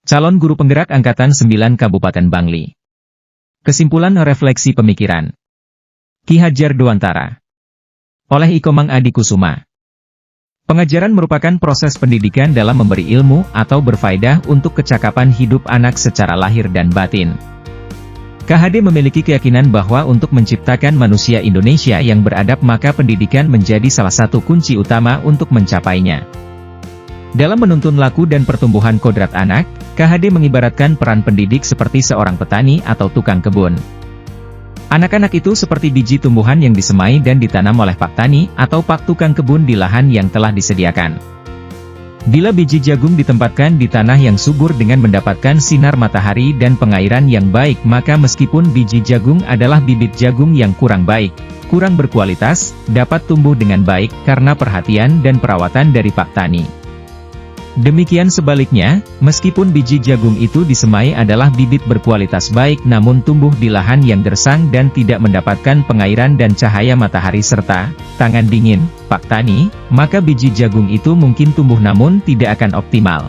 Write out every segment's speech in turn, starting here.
Calon Guru Penggerak Angkatan 9 Kabupaten Bangli. Kesimpulan refleksi pemikiran Ki Hadjar Dewantara oleh Ikomang Adi Kusuma. Pengajaran merupakan proses pendidikan dalam memberi ilmu atau berfaedah untuk kecakapan hidup anak secara lahir dan batin. KHD memiliki keyakinan bahwa untuk menciptakan manusia Indonesia yang beradab maka pendidikan menjadi salah satu kunci utama untuk mencapainya. Dalam menuntun laku dan pertumbuhan kodrat anak, KHD mengibaratkan peran pendidik seperti seorang petani atau tukang kebun. Anak-anak itu seperti biji tumbuhan yang disemai dan ditanam oleh pak tani atau pak tukang kebun di lahan yang telah disediakan. Bila biji jagung ditempatkan di tanah yang subur dengan mendapatkan sinar matahari dan pengairan yang baik, maka meskipun biji jagung adalah bibit jagung yang kurang baik, kurang berkualitas, dapat tumbuh dengan baik karena perhatian dan perawatan dari pak tani. Demikian sebaliknya, meskipun biji jagung itu disemai adalah bibit berkualitas baik namun tumbuh di lahan yang gersang dan tidak mendapatkan pengairan dan cahaya matahari serta tangan dingin pak tani, maka biji jagung itu mungkin tumbuh namun tidak akan optimal.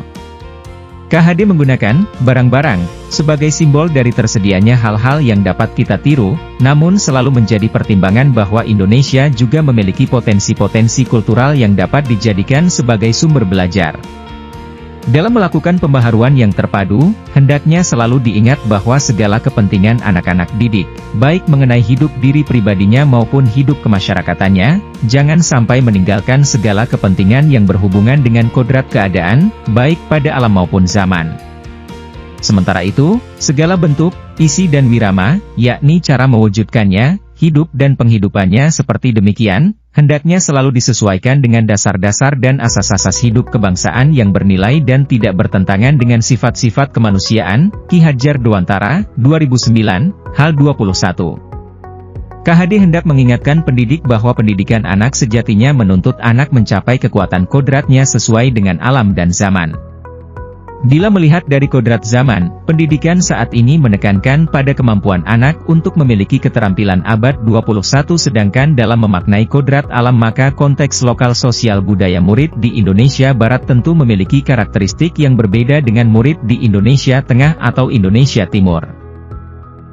KHD menggunakan barang-barang sebagai simbol dari tersedianya hal-hal yang dapat kita tiru, namun selalu menjadi pertimbangan bahwa Indonesia juga memiliki potensi-potensi kultural yang dapat dijadikan sebagai sumber belajar. Dalam melakukan pembaharuan yang terpadu, hendaknya selalu diingat bahwa segala kepentingan anak-anak didik, baik mengenai hidup diri pribadinya maupun hidup kemasyarakatannya, jangan sampai meninggalkan segala kepentingan yang berhubungan dengan kodrat keadaan, baik pada alam maupun zaman. Sementara itu, segala bentuk, isi dan wirama, yakni cara mewujudkannya, hidup dan penghidupannya seperti demikian, hendaknya selalu disesuaikan dengan dasar-dasar dan asas-asas hidup kebangsaan yang bernilai dan tidak bertentangan dengan sifat-sifat kemanusiaan. Ki Hadjar Dewantara, 2009, hal 21. KHD hendak mengingatkan pendidik bahwa pendidikan anak sejatinya menuntut anak mencapai kekuatan kodratnya sesuai dengan alam dan zaman. Bila melihat dari kodrat zaman, pendidikan saat ini menekankan pada kemampuan anak untuk memiliki keterampilan abad 21 sedangkan dalam memaknai kodrat alam maka konteks lokal sosial budaya murid di Indonesia Barat tentu memiliki karakteristik yang berbeda dengan murid di Indonesia Tengah atau Indonesia Timur.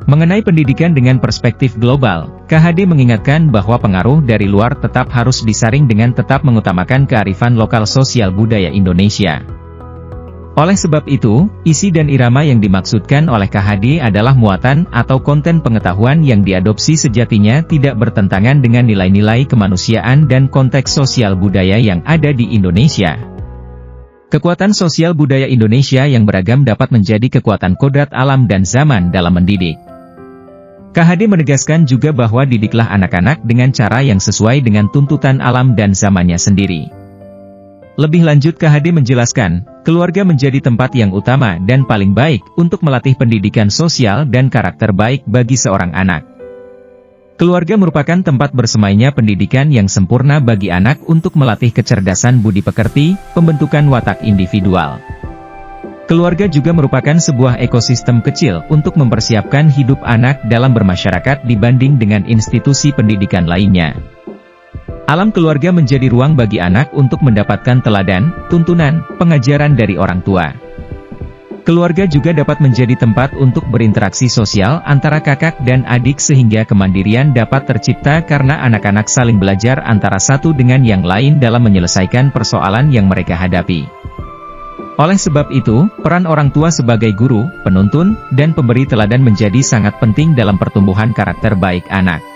Mengenai pendidikan dengan perspektif global, KHD mengingatkan bahwa pengaruh dari luar tetap harus disaring dengan tetap mengutamakan kearifan lokal sosial budaya Indonesia. Oleh sebab itu, isi dan irama yang dimaksudkan oleh KHD adalah muatan atau konten pengetahuan yang diadopsi sejatinya tidak bertentangan dengan nilai-nilai kemanusiaan dan konteks sosial budaya yang ada di Indonesia. Kekuatan sosial budaya Indonesia yang beragam dapat menjadi kekuatan kodrat alam dan zaman dalam mendidik. KHD menegaskan juga bahwa didiklah anak-anak dengan cara yang sesuai dengan tuntutan alam dan zamannya sendiri. Lebih lanjut KHD menjelaskan, keluarga menjadi tempat yang utama dan paling baik untuk melatih pendidikan sosial dan karakter baik bagi seorang anak. Keluarga merupakan tempat bersemainya pendidikan yang sempurna bagi anak untuk melatih kecerdasan budi pekerti, pembentukan watak individual. Keluarga juga merupakan sebuah ekosistem kecil untuk mempersiapkan hidup anak dalam bermasyarakat dibanding dengan institusi pendidikan lainnya. Alam keluarga menjadi ruang bagi anak untuk mendapatkan teladan, tuntunan, pengajaran dari orang tua. Keluarga juga dapat menjadi tempat untuk berinteraksi sosial antara kakak dan adik sehingga kemandirian dapat tercipta karena anak-anak saling belajar antara satu dengan yang lain dalam menyelesaikan persoalan yang mereka hadapi. Oleh sebab itu, peran orang tua sebagai guru, penuntun, dan pemberi teladan menjadi sangat penting dalam pertumbuhan karakter baik anak.